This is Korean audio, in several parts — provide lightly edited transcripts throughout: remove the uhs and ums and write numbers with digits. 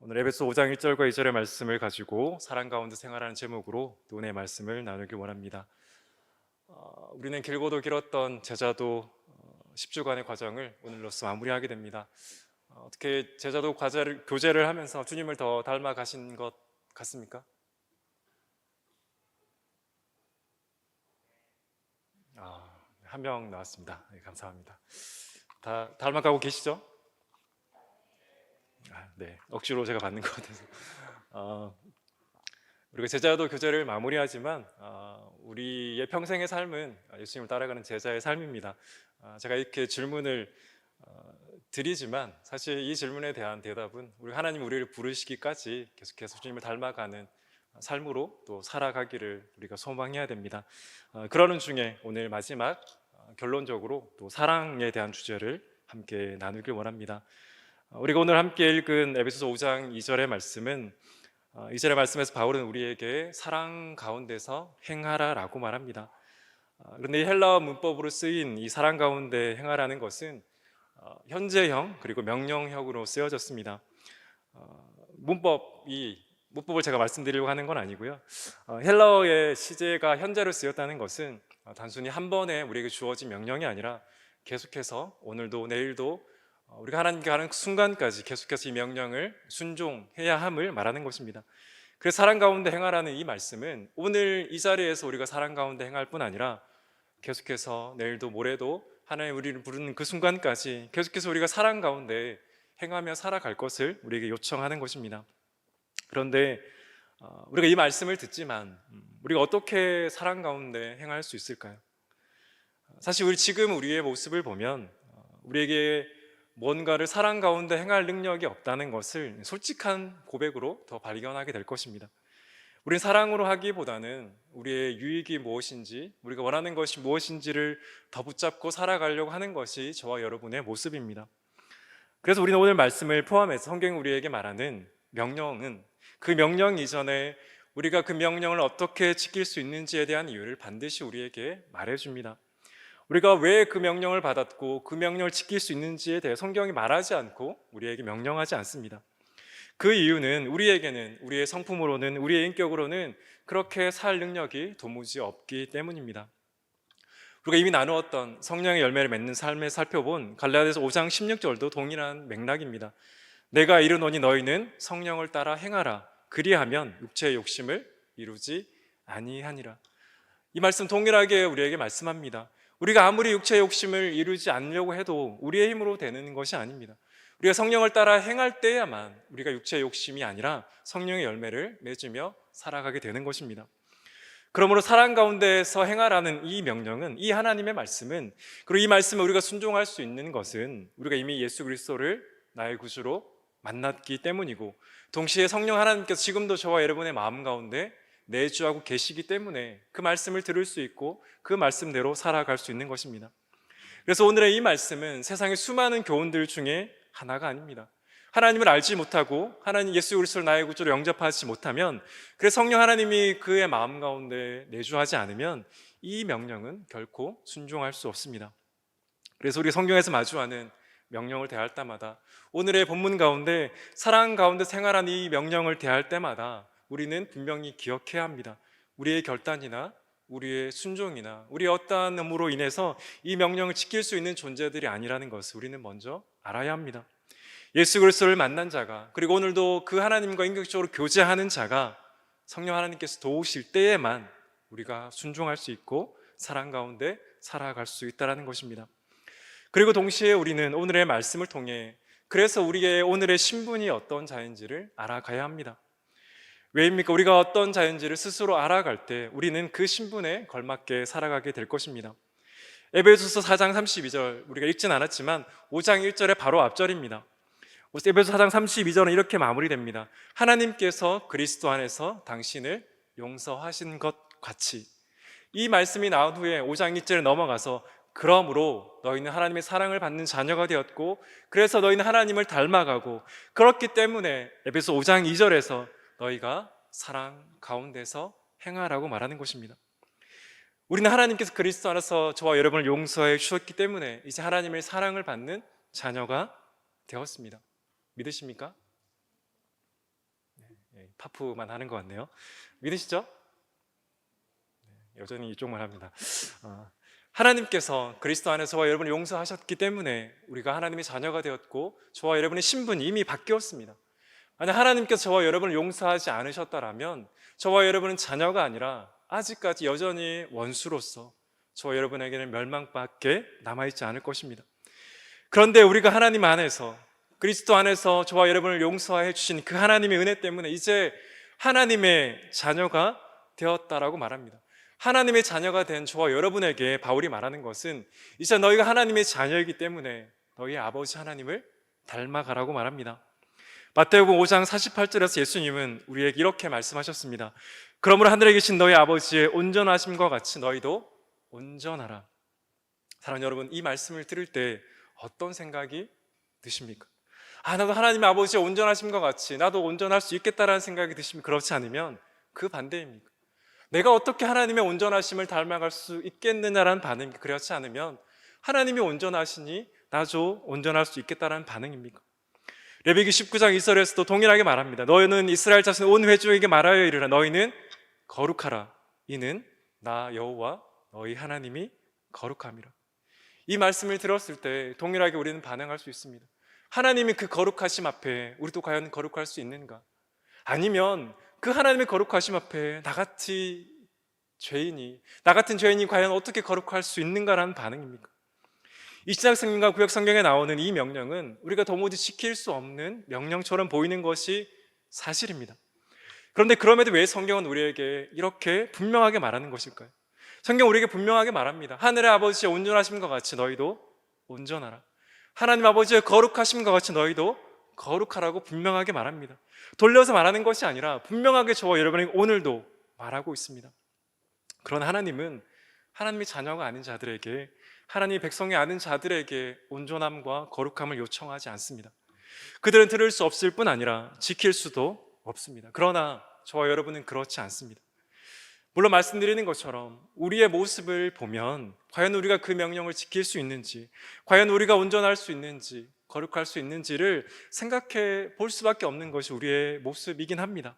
오늘 에베소 5장 1절과 2절의 말씀을 가지고 사랑 가운데 생활하는 제목으로 오늘의 말씀을 나누길 원합니다. 우리는 길고도 길었던 제자도 10주간의 과정을 오늘로써 마무리하게 됩니다. 어떻게 제자도 교제를 하면서 주님을 더 닮아가신 것 같습니까? 한 명 나왔습니다. 네, 감사합니다. 다 닮아가고 계시죠? 네, 억지로 제가 받는 것 같아서. 우리가 제자도 교제를 마무리하지만 우리의 평생의 삶은 예수님을 따라가는 제자의 삶입니다. 제가 이렇게 질문을 드리지만 사실 이 질문에 대한 대답은 우리 하나님 우리를 부르시기까지 계속해서 주님을 닮아가는 삶으로 또 살아가기를 우리가 소망해야 됩니다. 그러는 중에 오늘 마지막 결론적으로 또 사랑에 대한 주제를 함께 나누길 원합니다. 우리가 오늘 함께 읽은 에베소서 5장 2절의 말씀은 2절의 말씀에서 바울은 우리에게 사랑 가운데서 행하라라고 말합니다. 그런데 이 헬라어 문법으로 쓰인 이 사랑 가운데 행하라는 것은 현재형 그리고 명령형으로 쓰여졌습니다. 문법을 제가 말씀드리려고 하는 건 아니고요. 헬라어의 시제가 현재로 쓰였다는 것은 단순히 한 번에 우리에게 주어진 명령이 아니라 계속해서 오늘도 내일도 우리가 하나님께 가는 순간까지 계속해서 이 명령을 순종해야 함을 말하는 것입니다. 그래서 사랑 가운데 행하라는 이 말씀은 오늘 이 자리에서 우리가 사랑 가운데 행할 뿐 아니라 계속해서 내일도 모레도 하나님 우리를 부르는 그 순간까지 계속해서 우리가 사랑 가운데 행하며 살아갈 것을 우리에게 요청하는 것입니다. 그런데 우리가 이 말씀을 듣지만 우리가 어떻게 사랑 가운데 행할 수 있을까요? 사실 우리의 모습을 보면 우리에게 뭔가를 사랑 가운데 행할 능력이 없다는 것을 솔직한 고백으로 더 발견하게 될 것입니다. 우리는 사랑으로 하기보다는 우리의 유익이 무엇인지, 우리가 원하는 것이 무엇인지를 더 붙잡고 살아가려고 하는 것이 저와 여러분의 모습입니다. 그래서 우리는 오늘 말씀을 포함해서 성경이 우리에게 말하는 명령은 그 명령 이전에 우리가 그 명령을 어떻게 지킬 수 있는지에 대한 이유를 반드시 우리에게 말해줍니다. 우리가 왜 그 명령을 받았고 그 명령을 지킬 수 있는지에 대해 성경이 말하지 않고 우리에게 명령하지 않습니다. 그 이유는 우리에게는 우리의 성품으로는 우리의 인격으로는 그렇게 살 능력이 도무지 없기 때문입니다. 우리가 이미 나누었던 성령의 열매를 맺는 삶을 살펴본 갈라디아서 5장 16절도 동일한 맥락입니다. 내가 이르노니 너희는 성령을 따라 행하라 그리하면 육체의 욕심을 이루지 아니하니라. 이 말씀 동일하게 우리에게 말씀합니다. 우리가 아무리 육체의 욕심을 이루지 않으려고 해도 우리의 힘으로 되는 것이 아닙니다. 우리가 성령을 따라 행할 때야만 우리가 육체의 욕심이 아니라 성령의 열매를 맺으며 살아가게 되는 것입니다. 그러므로 사랑 가운데서 행하라는 이 명령은, 이 하나님의 말씀은, 그리고 이 말씀을 우리가 순종할 수 있는 것은 우리가 이미 예수 그리스도를 나의 구주로 만났기 때문이고, 동시에 성령 하나님께서 지금도 저와 여러분의 마음 가운데 내주하고 계시기 때문에 그 말씀을 들을 수 있고 그 말씀대로 살아갈 수 있는 것입니다. 그래서 오늘의 이 말씀은 세상의 수많은 교훈들 중에 하나가 아닙니다. 하나님을 알지 못하고 하나님 예수 그리스도를 나의 구주로 영접하지 못하면, 그래서 성령 하나님이 그의 마음 가운데 내주하지 않으면 이 명령은 결코 순종할 수 없습니다. 그래서 우리 성경에서 마주하는 명령을 대할 때마다, 오늘의 본문 가운데 사랑 가운데 생활하는 이 명령을 대할 때마다 우리는 분명히 기억해야 합니다. 우리의 결단이나 우리의 순종이나 우리의 어떠한 의무로 인해서 이 명령을 지킬 수 있는 존재들이 아니라는 것을 우리는 먼저 알아야 합니다. 예수 그리스도를 만난 자가, 그리고 오늘도 그 하나님과 인격적으로 교제하는 자가 성령 하나님께서 도우실 때에만 우리가 순종할 수 있고 사랑 가운데 살아갈 수 있다는 것입니다. 그리고 동시에 우리는 오늘의 말씀을 통해 그래서 우리의 오늘의 신분이 어떤 자인지를 알아가야 합니다. 왜입니까? 우리가 어떤 자인지를 스스로 알아갈 때 우리는 그 신분에 걸맞게 살아가게 될 것입니다. 에베소서 4장 32절, 우리가 읽진 않았지만 5장 1절의 바로 앞절입니다. 에베소 4장 32절은 이렇게 마무리됩니다. 하나님께서 그리스도 안에서 당신을 용서하신 것 같이. 이 말씀이 나온 후에 5장 1절에 넘어가서 그러므로 너희는 하나님의 사랑을 받는 자녀가 되었고 그래서 너희는 하나님을 닮아가고 그렇기 때문에 에베소 5장 2절에서 너희가 사랑 가운데서 행하라고 말하는 것입니다. 우리는 하나님께서 그리스도 안에서 저와 여러분을 용서해 주셨기 때문에 이제 하나님의 사랑을 받는 자녀가 되었습니다. 믿으십니까? 파프만 하는 것 같네요. 믿으시죠? 여전히 이쪽만 합니다. 하나님께서 그리스도 안에서 저와 여러분을 용서하셨기 때문에 우리가 하나님의 자녀가 되었고 저와 여러분의 신분이 이미 바뀌었습니다. 만약 하나님께서 저와 여러분을 용서하지 않으셨다라면 저와 여러분은 자녀가 아니라 아직까지 여전히 원수로서 저와 여러분에게는 멸망밖에 남아있지 않을 것입니다. 그런데 우리가 하나님 안에서 그리스도 안에서 저와 여러분을 용서해 주신 그 하나님의 은혜 때문에 이제 하나님의 자녀가 되었다라고 말합니다. 하나님의 자녀가 된 저와 여러분에게 바울이 말하는 것은 이제 너희가 하나님의 자녀이기 때문에 너희 아버지 하나님을 닮아가라고 말합니다. 마태복음 5장 48절에서 예수님은 우리에게 이렇게 말씀하셨습니다. 그러므로 하늘에 계신 너희 아버지의 온전하심과 같이 너희도 온전하라. 사랑하는 여러분, 이 말씀을 들을 때 어떤 생각이 드십니까? 나도 하나님의 아버지의 온전하심과 같이 나도 온전할 수 있겠다라는 생각이 드시면, 그렇지 않으면 그 반대입니까? 내가 어떻게 하나님의 온전하심을 닮아갈 수 있겠느냐라는 반응입니까? 그렇지 않으면 하나님이 온전하시니 나도 온전할 수 있겠다라는 반응입니까? 레위기 19장 2절에서도 동일하게 말합니다. 너희는 이스라엘 자손 온 회중에게 말하여 이르라. 너희는 거룩하라. 이는 나 여호와 너희 하나님이 거룩함이라. 이 말씀을 들었을 때 동일하게 우리는 반응할 수 있습니다. 하나님이 그 거룩하심 앞에 우리도 과연 거룩할 수 있는가? 아니면 그 하나님의 거룩하심 앞에 나 같은 죄인이 과연 어떻게 거룩할 수 있는가라는 반응입니까? 이 신약성경과 구약성경에 나오는 이 명령은 우리가 도무지 지킬 수 없는 명령처럼 보이는 것이 사실입니다. 그런데 그럼에도 왜 성경은 우리에게 이렇게 분명하게 말하는 것일까요? 성경 우리에게 분명하게 말합니다. 하늘의 아버지의 온전하심과 같이 너희도 온전하라. 하나님 아버지의 거룩하심과 같이 너희도 거룩하라고 분명하게 말합니다. 돌려서 말하는 것이 아니라 분명하게 저와 여러분에게 오늘도 말하고 있습니다. 그런 하나님은 하나님의 자녀가 아닌 자들에게, 하나님의 백성이 아닌 자들에게 온전함과 거룩함을 요청하지 않습니다. 그들은 들을 수 없을 뿐 아니라 지킬 수도 없습니다. 그러나 저와 여러분은 그렇지 않습니다. 물론 말씀드리는 것처럼 우리의 모습을 보면 과연 우리가 그 명령을 지킬 수 있는지, 과연 우리가 온전할 수 있는지, 거룩할 수 있는지를 생각해 볼 수밖에 없는 것이 우리의 모습이긴 합니다.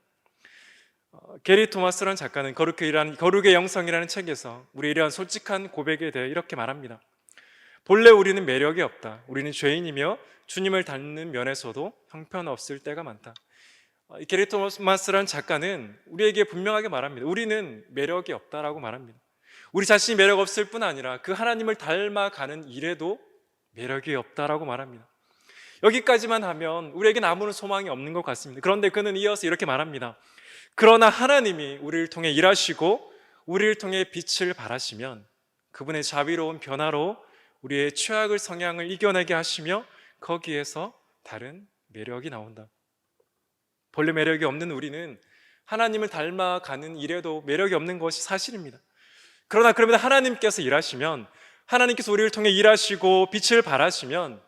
게리 토마스라는 작가는 거룩의 영성이라는 책에서 우리의 이러한 솔직한 고백에 대해 이렇게 말합니다. 본래 우리는 매력이 없다. 우리는 죄인이며 주님을 닮는 면에서도 형편없을 때가 많다. 게리 토마스라는 작가는 우리에게 분명하게 말합니다. 우리는 매력이 없다라고 말합니다. 우리 자신이 매력 없을 뿐 아니라 그 하나님을 닮아가는 일에도 매력이 없다라고 말합니다. 여기까지만 하면 우리에겐 아무런 소망이 없는 것 같습니다. 그런데 그는 이어서 이렇게 말합니다. 그러나 하나님이 우리를 통해 일하시고 우리를 통해 빛을 발하시면 그분의 자비로운 변화로 우리의 최악의 성향을 이겨내게 하시며 거기에서 다른 매력이 나온다. 본래 매력이 없는 우리는 하나님을 닮아가는 일에도 매력이 없는 것이 사실입니다. 그러나 그러면 하나님께서 일하시면, 하나님께서 우리를 통해 일하시고 빛을 발하시면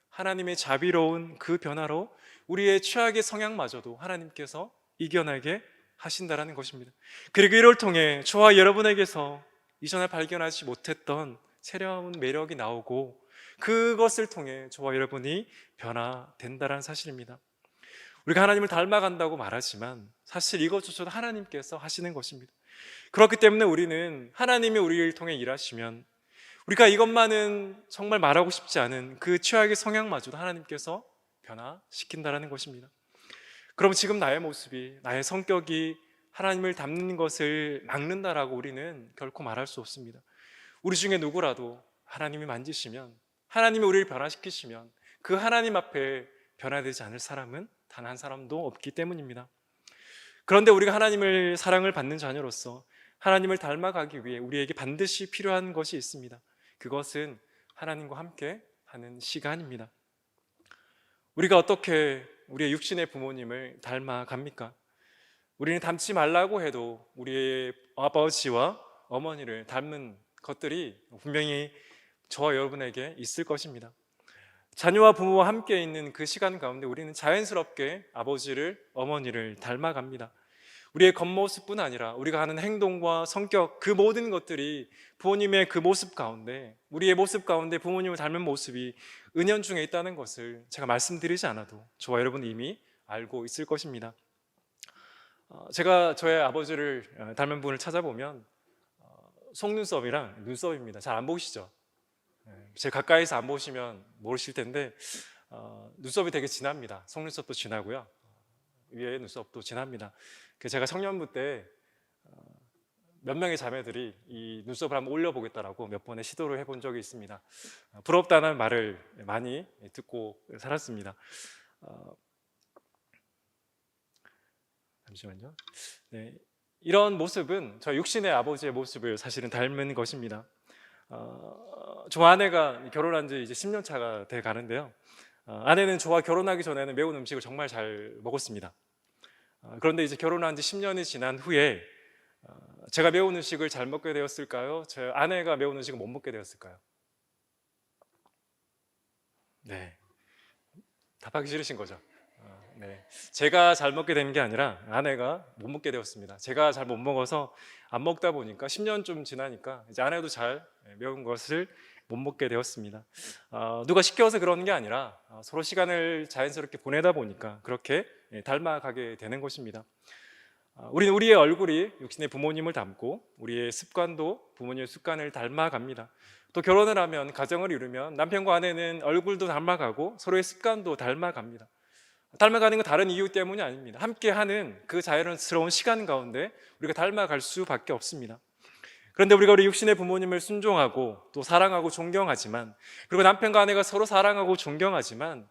하나님의 자비로운 그 변화로 우리의 최악의 성향마저도 하나님께서 이겨내게 하신다라는 것입니다. 그리고 이를 통해 저와 여러분에게서 이전에 발견하지 못했던 새로운 매력이 나오고 그것을 통해 저와 여러분이 변화된다라는 사실입니다. 우리가 하나님을 닮아간다고 말하지만 사실 이것조차도 하나님께서 하시는 것입니다. 그렇기 때문에 우리는 하나님이 우리를 통해 일하시면 우리가 이것만은 정말 말하고 싶지 않은 그 최악의 성향마저도 하나님께서 변화시킨다라는 것입니다. 그럼 지금 나의 모습이, 나의 성격이 하나님을 닮는 것을 막는다라고 우리는 결코 말할 수 없습니다. 우리 중에 누구라도 하나님이 만지시면, 하나님이 우리를 변화시키시면 그 하나님 앞에 변화되지 않을 사람은 단 한 사람도 없기 때문입니다. 그런데 우리가 하나님을 사랑을 받는 자녀로서 하나님을 닮아가기 위해 우리에게 반드시 필요한 것이 있습니다. 그것은 하나님과 함께 하는 시간입니다. 우리가 어떻게 우리의 육신의 부모님을 닮아갑니까? 우리는 닮지 말라고 해도 우리의 아버지와 어머니를 닮는 것들이 분명히 저와 여러분에게 있을 것입니다. 자녀와 부모와 함께 있는 그 시간 가운데 우리는 자연스럽게 아버지를, 어머니를 닮아갑니다. 우리의 겉모습뿐 아니라 우리가 하는 행동과 성격, 그 모든 것들이 부모님의 그 모습 가운데, 우리의 모습 가운데 부모님을 닮은 모습이 은연중에 있다는 것을 제가 말씀드리지 않아도 저와 여러분은 이미 알고 있을 것입니다. 제가 저의 아버지를 닮은 분을 찾아보면 속눈썹이랑 눈썹입니다. 잘 안 보이시죠? 제 가까이서 안 보시면 모르실 텐데 눈썹이 되게 진합니다. 속눈썹도 진하고요. 위에 눈썹도 진합니다. 제가 청년부 때 몇 명의 자매들이 이 눈썹을 한번 올려보겠다라고 몇 번의 시도를 해본 적이 있습니다. 부럽다는 말을 많이 듣고 살았습니다. 잠시만요. 네, 이런 모습은 저 육신의 아버지의 모습을 사실은 닮은 것입니다. 저 아내가 결혼한 지 이제 10년 차가 돼 가는데요. 아내는 저와 결혼하기 전에는 매운 음식을 정말 잘 먹었습니다. 그런데 이제 결혼한 지 10년이 지난 후에 제가 매운 음식을 잘 먹게 되었을까요? 제 아내가 매운 음식을 못 먹게 되었을까요? 네, 답하기 싫으신 거죠. 네, 제가 잘 먹게 된 게 아니라 아내가 못 먹게 되었습니다. 제가 잘 못 먹어서 안 먹다 보니까 10년 좀 지나니까 이제 아내도 잘 매운 것을 못 먹게 되었습니다. 누가 시켜서 그런 게 아니라 서로 시간을 자연스럽게 보내다 보니까 그렇게 닮아가게 되는 것입니다. 우리는 우리의 얼굴이 육신의 부모님을 닮고 우리의 습관도 부모님의 습관을 닮아갑니다. 또 결혼을 하면 가정을 이루면 남편과 아내는 얼굴도 닮아가고 서로의 습관도 닮아갑니다. 닮아가는 건 다른 이유 때문이 아닙니다. 함께하는 그 자연스러운 시간 가운데 우리가 닮아갈 수밖에 없습니다. 그런데 우리가 우리 육신의 부모님을 순종하고 또 사랑하고 존경하지만, 그리고 남편과 아내가 서로 사랑하고 존경하지만,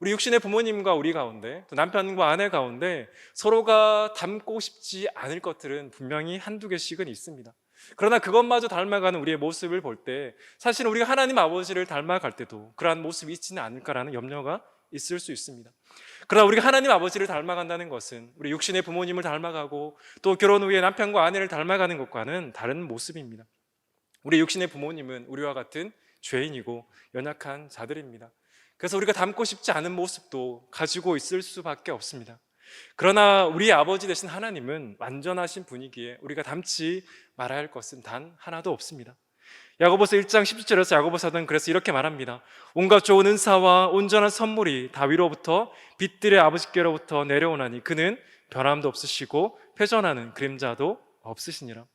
우리 육신의 부모님과 우리 가운데 또 남편과 아내 가운데 서로가 닮고 싶지 않을 것들은 분명히 한두 개씩은 있습니다. 그러나 그것마저 닮아가는 우리의 모습을 볼 때 사실은 우리가 하나님 아버지를 닮아갈 때도 그러한 모습이 있지는 않을까라는 염려가 있을 수 있습니다. 그러나 우리가 하나님 아버지를 닮아간다는 것은 우리 육신의 부모님을 닮아가고 또 결혼 후에 남편과 아내를 닮아가는 것과는 다른 모습입니다. 우리 육신의 부모님은 우리와 같은 죄인이고 연약한 자들입니다. 그래서 우리가 닮고 싶지 않은 모습도 가지고 있을 수밖에 없습니다. 그러나 우리 아버지 되신 하나님은 완전하신 분이기에 우리가 닮지 말아야 할 것은 단 하나도 없습니다. 야고보서 1장 17절에서 야고보 사도는 그래서 이렇게 말합니다. 온갖 좋은 은사와 온전한 선물이 다 위로부터 빛들의 아버지께로부터 내려오나니 그는 변함도 없으시고 패전하는 그림자도 없으시니라.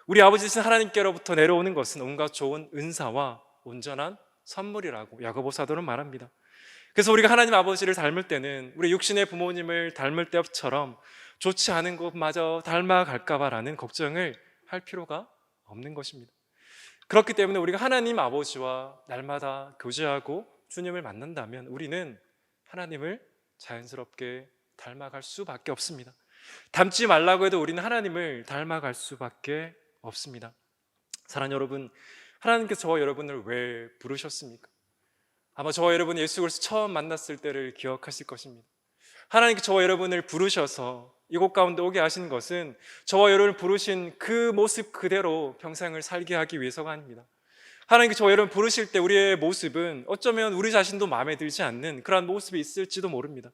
우리 아버지 되신 하나님께로부터 내려오는 것은 온갖 좋은 은사와 온전한 선물이라고 야고보 사도는 말합니다. 그래서 우리가 하나님 아버지를 닮을 때는 우리 육신의 부모님을 닮을 때처럼 좋지 않은 것마저 닮아갈까 봐라는 걱정을 할 필요가 없는 것입니다. 그렇기 때문에 우리가 하나님 아버지와 날마다 교제하고 주님을 만난다면 우리는 하나님을 자연스럽게 닮아갈 수밖에 없습니다. 닮지 말라고 해도 우리는 하나님을 닮아갈 수밖에 없습니다. 사랑하는 여러분, 하나님께서 저와 여러분을 왜 부르셨습니까? 아마 저와 여러분이 예수 그리스도 처음 만났을 때를 기억하실 것입니다. 하나님께서 저와 여러분을 부르셔서 이곳 가운데 오게 하신 것은 저와 여러분을 부르신 그 모습 그대로 평생을 살게 하기 위해서가 아닙니다. 하나님께서 저와 여러분 부르실 때 우리의 모습은 어쩌면 우리 자신도 마음에 들지 않는 그러한 모습이 있을지도 모릅니다.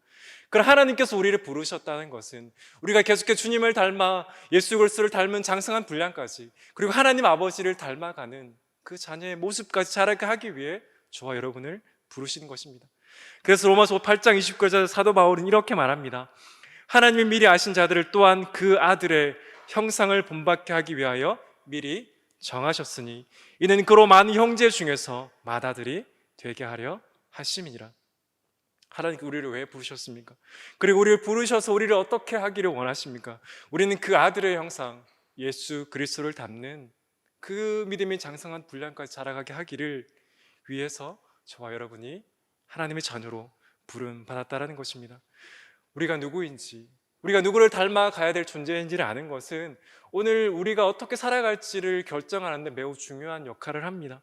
그러나 하나님께서 우리를 부르셨다는 것은 우리가 계속해서 주님을 닮아 예수 그리스도를 닮은 장성한 분량까지, 그리고 하나님 아버지를 닮아가는 그 자녀의 모습까지 자라게 하기 위해 저와 여러분을 부르신 것입니다. 그래서 로마서 8장 29절 사도 바울은 이렇게 말합니다. 하나님이 미리 아신 자들을 또한 그 아들의 형상을 본받게 하기 위하여 미리 정하셨으니 이는 그로 많은 형제 중에서 맏아들이 되게 하려 하심이니라. 하나님께 우리를 왜 부르셨습니까? 그리고 우리를 부르셔서 우리를 어떻게 하기를 원하십니까? 우리는 그 아들의 형상 예수 그리스도를 닮는 그 믿음의 장성한 분량까지 자라가게 하기를 위해서 저와 여러분이 하나님의 자녀로 부름 받았다라는 것입니다. 우리가 누구인지, 우리가 누구를 닮아가야 될 존재인지를 아는 것은 오늘 우리가 어떻게 살아갈지를 결정하는 데 매우 중요한 역할을 합니다.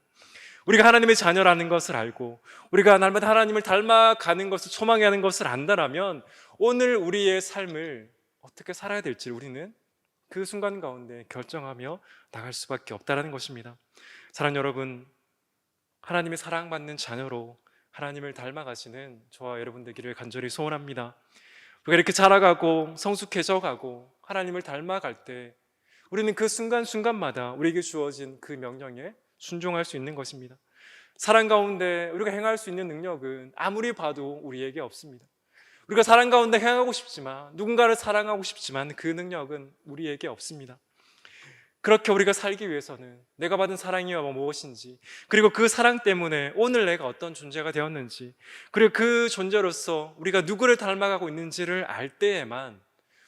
우리가 하나님의 자녀라는 것을 알고 우리가 날마다 하나님을 닮아가는 것을 소망해 하는 것을 안다라면 오늘 우리의 삶을 어떻게 살아야 될지 우리는 그 순간 가운데 결정하며 나갈 수밖에 없다는 것입니다. 사랑하는 여러분, 하나님의 사랑받는 자녀로 하나님을 닮아가시는 저와 여러분 되기를 간절히 소원합니다. 우리가 이렇게 자라가고 성숙해져가고 하나님을 닮아갈 때 우리는 그 순간순간마다 우리에게 주어진 그 명령에 순종할 수 있는 것입니다. 사랑 가운데 우리가 행할 수 있는 능력은 아무리 봐도 우리에게 없습니다. 우리가 사랑 가운데 행하고 싶지만, 누군가를 사랑하고 싶지만 그 능력은 우리에게 없습니다. 그렇게 우리가 살기 위해서는 내가 받은 사랑이 무엇인지, 그리고 그 사랑 때문에 오늘 내가 어떤 존재가 되었는지, 그리고 그 존재로서 우리가 누구를 닮아가고 있는지를 알 때에만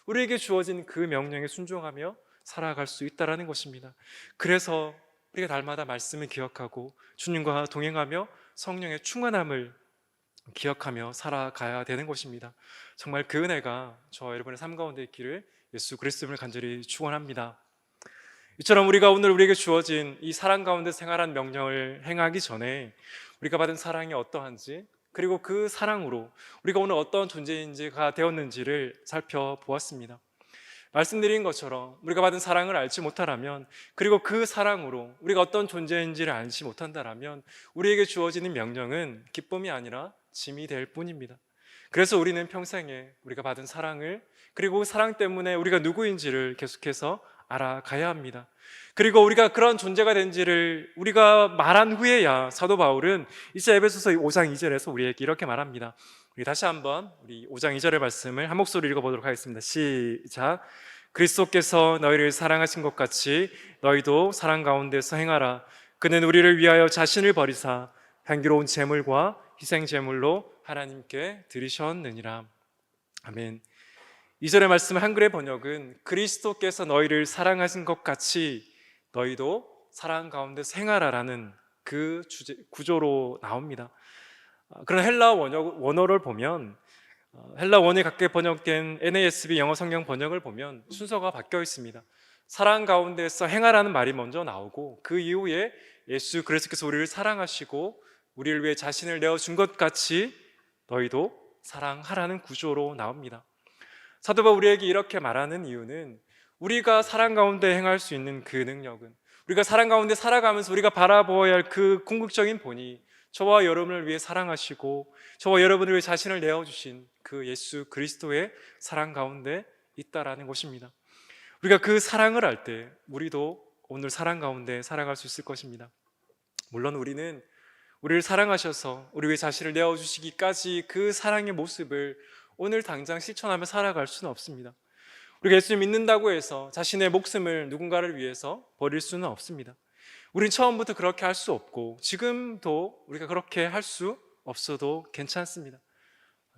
우리에게 주어진 그 명령에 순종하며 살아갈 수 있다는 것입니다. 그래서 우리가 날마다 말씀을 기억하고 주님과 동행하며 성령의 충만함을 기억하며 살아가야 되는 것입니다. 정말 그 은혜가 저와 여러분의 삶 가운데 있기를 예수 그리스도를 간절히 축원합니다. 이처럼 우리가 오늘 우리에게 주어진 이 사랑 가운데 생활한 명령을 행하기 전에 우리가 받은 사랑이 어떠한지, 그리고 그 사랑으로 우리가 오늘 어떤 존재인지가 되었는지를 살펴보았습니다. 말씀드린 것처럼 우리가 받은 사랑을 알지 못하라면, 그리고 그 사랑으로 우리가 어떤 존재인지를 알지 못한다라면 우리에게 주어지는 명령은 기쁨이 아니라 짐이 될 뿐입니다. 그래서 우리는 평생에 우리가 받은 사랑을, 그리고 그 사랑 때문에 우리가 누구인지를 계속해서 알아가야 합니다. 그리고 우리가 그런 존재가 된지를 우리가 말한 후에야 사도 바울은 이제 에베소서 5장 2절에서 우리에게 이렇게 말합니다. 우리 다시 한번 우리 5장 2절의 말씀을 한 목소리로 읽어보도록 하겠습니다. 시작. 그리스도께서 너희를 사랑하신 것 같이 너희도 사랑 가운데서 행하라. 그는 우리를 위하여 자신을 버리사 향기로운 제물과 희생 제물로 하나님께 드리셨느니라. 아멘. 2절의 말씀의 한글의 번역은 그리스도께서 너희를 사랑하신 것 같이 너희도 사랑 가운데서 행하라라는 그 구조로 나옵니다. 그런 헬라어 원어를 보면, 헬라 원어에 갖게 번역된 NASB 영어 성경 번역을 보면 순서가 바뀌어 있습니다. 사랑 가운데서 행하라는 말이 먼저 나오고, 그 이후에 예수 그리스도께서 우리를 사랑하시고 우리를 위해 자신을 내어준 것 같이 너희도 사랑하라는 구조로 나옵니다. 사도 바울이 우리에게 이렇게 말하는 이유는, 우리가 사랑 가운데 행할 수 있는 그 능력은, 우리가 사랑 가운데 살아가면서 우리가 바라보아야 할 그 궁극적인 본이 저와 여러분을 위해 사랑하시고 저와 여러분을 위해 자신을 내어주신 그 예수 그리스도의 사랑 가운데 있다라는 것입니다. 우리가 그 사랑을 알 때 우리도 오늘 사랑 가운데 살아갈 수 있을 것입니다. 물론 우리는 우리를 사랑하셔서 우리 위해 자신을 내어주시기까지 그 사랑의 모습을 오늘 당장 실천하며 살아갈 수는 없습니다. 우리가 예수님 믿는다고 해서 자신의 목숨을 누군가를 위해서 버릴 수는 없습니다. 우린 처음부터 그렇게 할 수 없고 지금도 우리가 그렇게 할 수 없어도 괜찮습니다.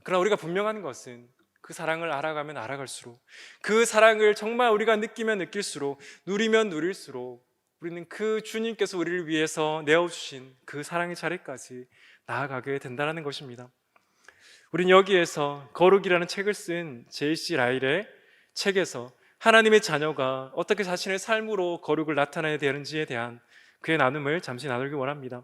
그러나 우리가 분명한 것은 그 사랑을 알아가면 알아갈수록, 그 사랑을 정말 우리가 느끼면 느낄수록, 누리면 누릴수록 우리는 그 주님께서 우리를 위해서 내어주신 그 사랑의 자리까지 나아가게 된다는 것입니다. 우린 여기에서 거룩이라는 책을 쓴 J.C. 라일의 책에서 하나님의 자녀가 어떻게 자신의 삶으로 거룩을 나타내야 되는지에 대한 그의 나눔을 잠시 나누기 원합니다.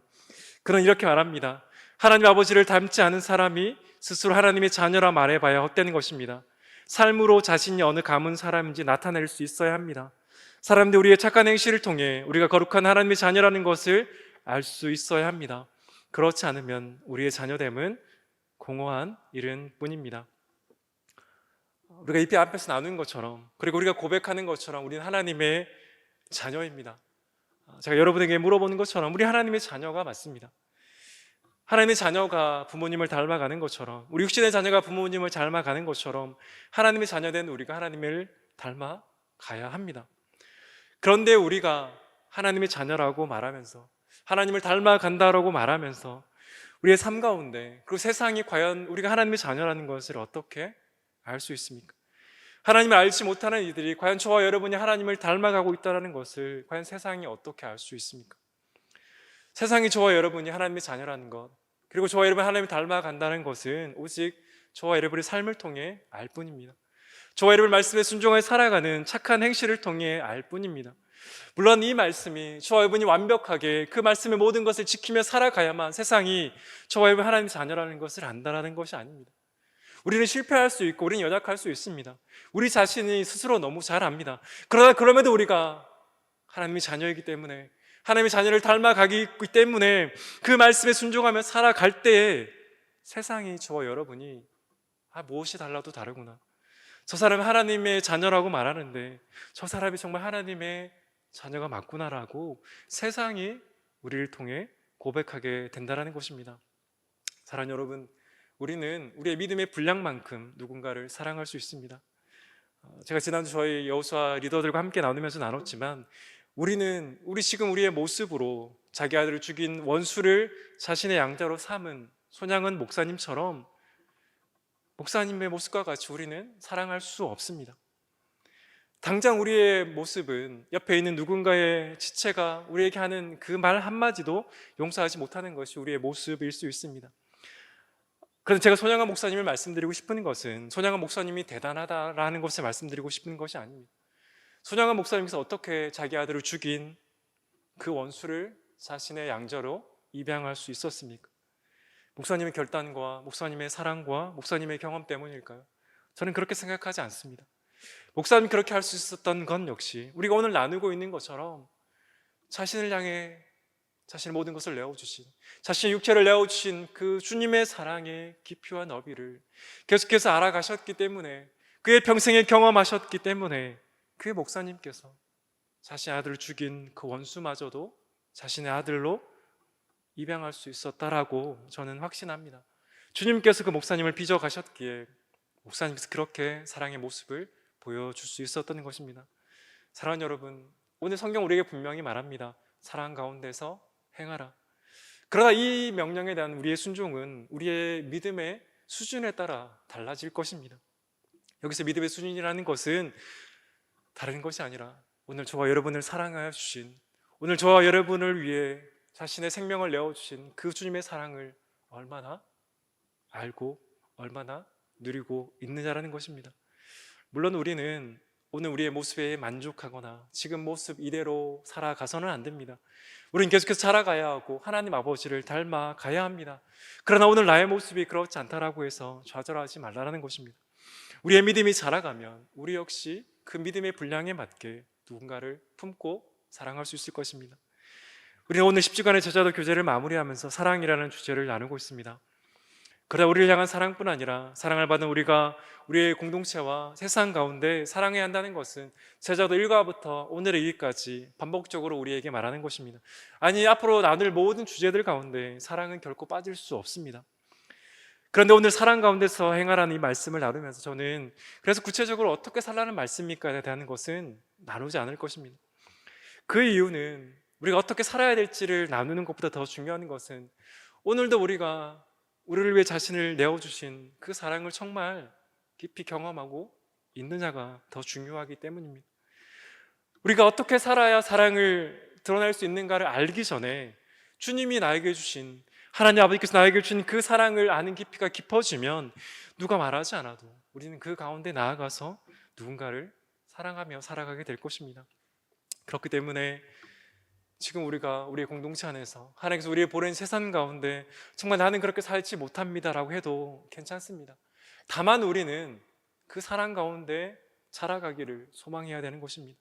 그는 이렇게 말합니다. 하나님 아버지를 닮지 않은 사람이 스스로 하나님의 자녀라 말해봐야 헛되는 것입니다. 삶으로 자신이 어느 가문 사람인지 나타낼 수 있어야 합니다. 사람들이 우리의 착한 행실을 통해 우리가 거룩한 하나님의 자녀라는 것을 알 수 있어야 합니다. 그렇지 않으면 우리의 자녀됨은 공허한 일은 뿐입니다. 우리가 이 앞에서 나눈 것처럼, 그리고 우리가 고백하는 것처럼 우리는 하나님의 자녀입니다. 제가 여러분에게 물어보는 것처럼 우리 하나님의 자녀가 맞습니다. 하나님의 자녀가 부모님을 닮아가는 것처럼, 우리 육신의 자녀가 부모님을 닮아가는 것처럼 하나님의 자녀된 우리가 하나님을 닮아가야 합니다. 그런데 우리가 하나님의 자녀라고 말하면서, 하나님을 닮아간다라고 말하면서 우리의 삶 가운데, 그리고 세상이 과연 우리가 하나님의 자녀라는 것을 어떻게 알 수 있습니까? 하나님을 알지 못하는 이들이 과연 저와 여러분이 하나님을 닮아가고 있다는 것을 과연 세상이 어떻게 알 수 있습니까? 세상이 저와 여러분이 하나님의 자녀라는 것, 그리고 저와 여러분이 하나님을 닮아간다는 것은 오직 저와 여러분의 삶을 통해 알 뿐입니다. 저와 여러분 말씀에 순종하여 살아가는 착한 행실을 통해 알 뿐입니다. 물론 이 말씀이 저와 여러분이 완벽하게 그 말씀의 모든 것을 지키며 살아가야만 세상이 저와 여러분 하나님의 자녀라는 것을 안다라는 것이 아닙니다. 우리는 실패할 수 있고 우리는 연약할 수 있습니다. 우리 자신이 스스로 너무 잘 압니다. 그러나 그럼에도 우리가 하나님의 자녀이기 때문에, 하나님의 자녀를 닮아가기 때문에 그 말씀에 순종하며 살아갈 때에 세상이 저와 여러분이 무엇이 달라도 다르구나, 저 사람이 하나님의 자녀라고 말하는데 저 사람이 정말 하나님의 자녀가 맞구나라고 세상이 우리를 통해 고백하게 된다는 것입니다. 사랑하는 여러분, 우리는 우리의 믿음의 분량만큼 누군가를 사랑할 수 있습니다. 제가 지난주 저희 여호수아 리더들과 함께 나누면서 나눴지만 우리 지금 우리의 모습으로 자기 아들을 죽인 원수를 자신의 양자로 삼은 손양은 목사님처럼 목사님의 모습과 같이 우리는 사랑할 수 없습니다. 당장 우리의 모습은 옆에 있는 누군가의 지체가 우리에게 하는 그 말 한마디도 용서하지 못하는 것이 우리의 모습일 수 있습니다. 그래서 제가 손양한 목사님을 말씀드리고 싶은 것은 손양한 목사님이 대단하다라는 것을 말씀드리고 싶은 것이 아닙니다. 손양한 목사님께서 어떻게 자기 아들을 죽인 그 원수를 자신의 양자로 입양할 수 있었습니까? 목사님의 결단과 목사님의 사랑과 목사님의 경험 때문일까요? 저는 그렇게 생각하지 않습니다. 목사님이 그렇게 할 수 있었던 건 역시 우리가 오늘 나누고 있는 것처럼 자신을 향해 자신의 모든 것을 내어주신, 자신의 육체를 내어주신 그 주님의 사랑의 깊이와 너비를 계속해서 알아가셨기 때문에, 그의 평생에 경험하셨기 때문에 그 목사님께서 자신의 아들을 죽인 그 원수마저도 자신의 아들로 입양할 수 있었다라고 저는 확신합니다. 주님께서 그 목사님을 빚어가셨기에 목사님께서 그렇게 사랑의 모습을 보여줄 수 있었던 것입니다. 사랑하는 여러분, 오늘 성경 우리에게 분명히 말합니다. 사랑 가운데서 행하라. 그러나 이 명령에 대한 우리의 순종은 우리의 믿음의 수준에 따라 달라질 것입니다. 여기서 믿음의 수준이라는 것은 다른 것이 아니라 오늘 저와 여러분을 사랑하여 주신, 오늘 저와 여러분을 위해 자신의 생명을 내어주신 그 주님의 사랑을 얼마나 알고 얼마나 누리고 있느냐라는 것입니다. 물론 우리는 오늘 우리의 모습에 만족하거나 지금 모습 이대로 살아가서는 안 됩니다. 우리는 계속해서 자라가야 하고 하나님 아버지를 닮아가야 합니다. 그러나 오늘 나의 모습이 그렇지 않다라고 해서 좌절하지 말라는 것입니다. 우리의 믿음이 자라가면 우리 역시 그 믿음의 분량에 맞게 누군가를 품고 사랑할 수 있을 것입니다. 우리는 오늘 10주간의 제자도 교제를 마무리하면서 사랑이라는 주제를 나누고 있습니다. 그러나 우리를 향한 사랑뿐 아니라 사랑을 받은 우리가 우리의 공동체와 세상 가운데 사랑해야 한다는 것은 제자도 1과부터 오늘의 일까지 반복적으로 우리에게 말하는 것입니다. 아니, 앞으로 나눌 모든 주제들 가운데 사랑은 결코 빠질 수 없습니다. 그런데 오늘 사랑 가운데서 행하라는 이 말씀을 나누면서 저는 그래서 구체적으로 어떻게 살라는 말씀입니까에 대한 것은 나누지 않을 것입니다. 그 이유는 우리가 어떻게 살아야 될지를 나누는 것보다 더 중요한 것은 오늘도 우리가 우리를 위해 자신을 내어주신 그 사랑을 정말 깊이 경험하고 있느냐가 더 중요하기 때문입니다. 우리가 어떻게 살아야 사랑을 드러낼 수 있는가를 알기 전에 주님이 나에게 주신, 하나님 아버지께서 나에게 주신 그 사랑을 아는 깊이가 깊어지면 누가 말하지 않아도 우리는 그 가운데 나아가서 누군가를 사랑하며 살아가게 될 것입니다. 그렇기 때문에 지금 우리가 우리의 공동체 안에서 하나님께서 우리의 보낸 세상 가운데 정말 나는 그렇게 살지 못합니다라고 해도 괜찮습니다. 다만 우리는 그 사랑 가운데 자라가기를 소망해야 되는 것입니다.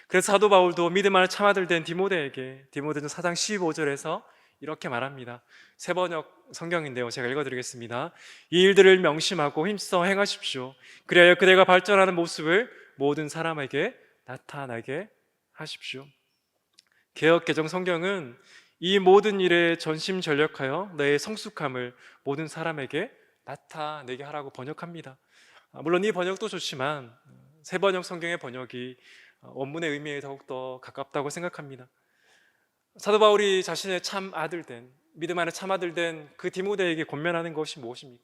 그래서 사도 바울도 믿음 안에 참아들된 디모데에게 디모데전 4장 15절에서 이렇게 말합니다. 새 번역 성경인데요, 제가 읽어드리겠습니다. 이 일들을 명심하고 힘써 행하십시오. 그리하여 그대가 발전하는 모습을 모든 사람에게 나타나게 하십시오. 개역 개정 성경은 이 모든 일에 전심전력하여 너의 성숙함을 모든 사람에게 나타내게 하라고 번역합니다. 물론 이 번역도 좋지만 새 번역 성경의 번역이 원문의 의미에 더욱더 가깝다고 생각합니다. 사도 바울이 자신의 참 아들된, 믿음 안에 참 아들된 그 디모데에게 권면하는 것이 무엇입니까?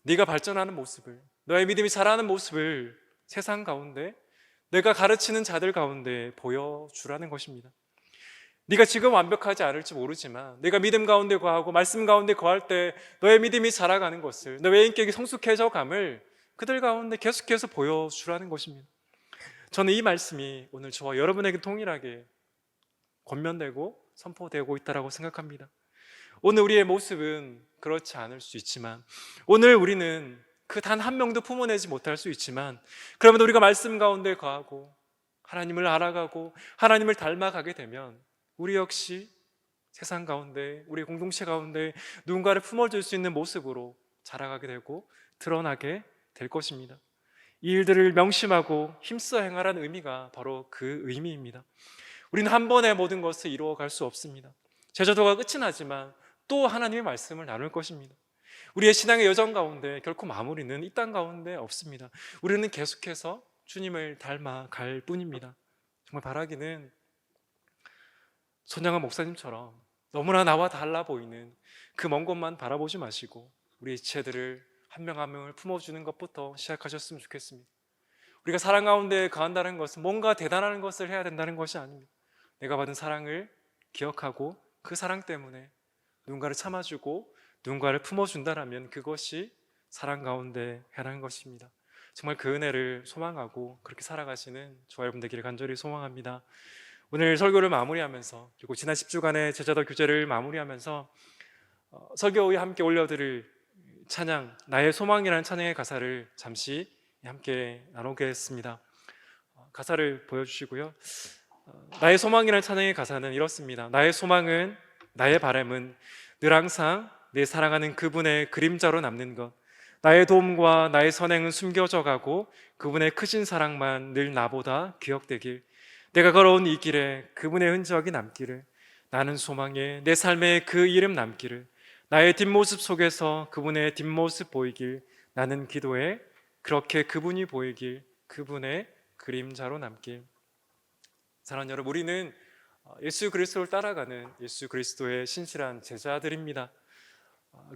네가 발전하는 모습을, 너의 믿음이 자라는 모습을 세상 가운데, 내가 가르치는 자들 가운데 보여주라는 것입니다. 네가 지금 완벽하지 않을지 모르지만 네가 믿음 가운데 거하고 말씀 가운데 거할 때 너의 믿음이 자라가는 것을, 너의 인격이 성숙해져 감을 그들 가운데 계속해서 보여주라는 것입니다. 저는 이 말씀이 오늘 저와 여러분에게 동일하게 권면되고 선포되고 있다고 생각합니다. 오늘 우리의 모습은 그렇지 않을 수 있지만, 오늘 우리는 그 단 한 명도 품어내지 못할 수 있지만, 그러면 우리가 말씀 가운데 거하고 하나님을 알아가고 하나님을 닮아가게 되면 우리 역시 세상 가운데, 우리 공동체 가운데 누군가를 품어줄 수 있는 모습으로 자라가게 되고 드러나게 될 것입니다. 이 일들을 명심하고 힘써 행하라는 의미가 바로 그 의미입니다. 우리는 한 번에 모든 것을 이루어갈 수 없습니다. 제자도가 끝이 나지만 또 하나님의 말씀을 나눌 것입니다. 우리의 신앙의 여정 가운데 결코 마무리는 이 땅 가운데 없습니다. 우리는 계속해서 주님을 닮아갈 뿐입니다. 정말 바라기는 손양원 목사님처럼 너무나 나와 달라 보이는 그 먼 곳만 바라보지 마시고 우리의 지체들을 한 명 한 명을 품어주는 것부터 시작하셨으면 좋겠습니다. 우리가 사랑 가운데 거한다는 것은 뭔가 대단한 것을 해야 된다는 것이 아닙니다. 내가 받은 사랑을 기억하고 그 사랑 때문에 누군가를 참아주고 누군가를 품어준다라면 그것이 사랑 가운데 행하는 것입니다. 정말 그 은혜를 소망하고 그렇게 살아가시는 저와 여러분 되기를 간절히 소망합니다. 오늘 설교를 마무리하면서 그리고 지난 10주간의 제자도 교제를 마무리하면서 설교 후에 함께 올려드릴 찬양 나의 소망이라는 찬양의 가사를 잠시 함께 나누겠습니다. 가사를 보여주시고요. 나의 소망이라는 찬양의 가사는 이렇습니다. 나의 소망은, 나의 바람은 늘 항상 내 사랑하는 그분의 그림자로 남는 것. 나의 도움과 나의 선행은 숨겨져 가고 그분의 크신 사랑만 늘 나보다 기억되길. 내가 걸어온 이 길에 그분의 흔적이 남기를. 나는 소망에 내 삶에 그 이름 남기를. 나의 뒷모습 속에서 그분의 뒷모습 보이길. 나는 기도해 그렇게 그분이 보이길. 그분의 그림자로 남길. 사랑하는 여러분, 우리는 예수 그리스도를 따라가는 예수 그리스도의 신실한 제자들입니다.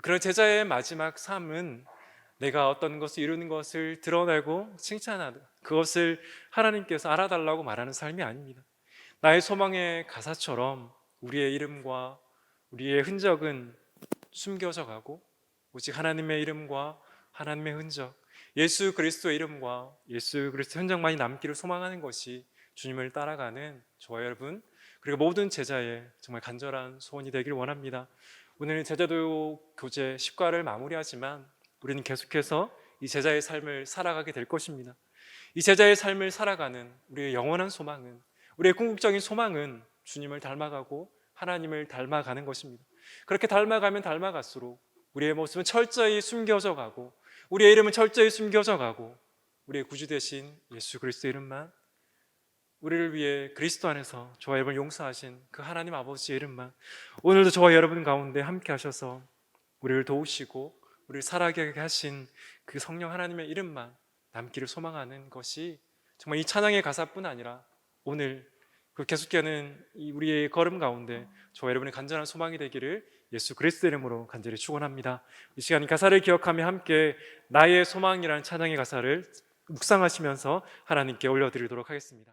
그런 제자의 마지막 삶은 내가 어떤 것을 이루는 것을 드러내고 칭찬하는, 그것을 하나님께서 알아달라고 말하는 삶이 아닙니다. 나의 소망의 가사처럼 우리의 이름과 우리의 흔적은 숨겨져 가고 오직 하나님의 이름과 하나님의 흔적, 예수 그리스도의 이름과 예수 그리스도의 흔적만이 남기를 소망하는 것이 주님을 따라가는 저와 여러분 그리고 모든 제자의 정말 간절한 소원이 되길 원합니다. 오늘 제자도 교제 10과를 마무리하지만 우리는 계속해서 이 제자의 삶을 살아가게 될 것입니다. 이 제자의 삶을 살아가는 우리의 영원한 소망은, 우리의 궁극적인 소망은 주님을 닮아가고 하나님을 닮아가는 것입니다. 그렇게 닮아가면 닮아갈수록 우리의 모습은 철저히 숨겨져 가고 우리의 이름은 철저히 숨겨져 가고 우리의 구주 되신 예수 그리스도의 이름만, 우리를 위해 그리스도 안에서 저와 여러분을 용서하신 그 하나님 아버지의 이름만 오늘도 저와 여러분 가운데 함께 하셔서 우리를 도우시고 우리를 살아가게 하신 그 성령 하나님의 이름만 남기를 소망하는 것이 정말 이 찬양의 가사뿐 아니라 오늘 그 계속되는 우리의 걸음 가운데 저와 여러분의 간절한 소망이 되기를 예수 그리스도 이름으로 간절히 축원합니다. 이 시간 가사를 기억하며 함께 나의 소망이라는 찬양의 가사를 묵상하시면서 하나님께 올려드리도록 하겠습니다.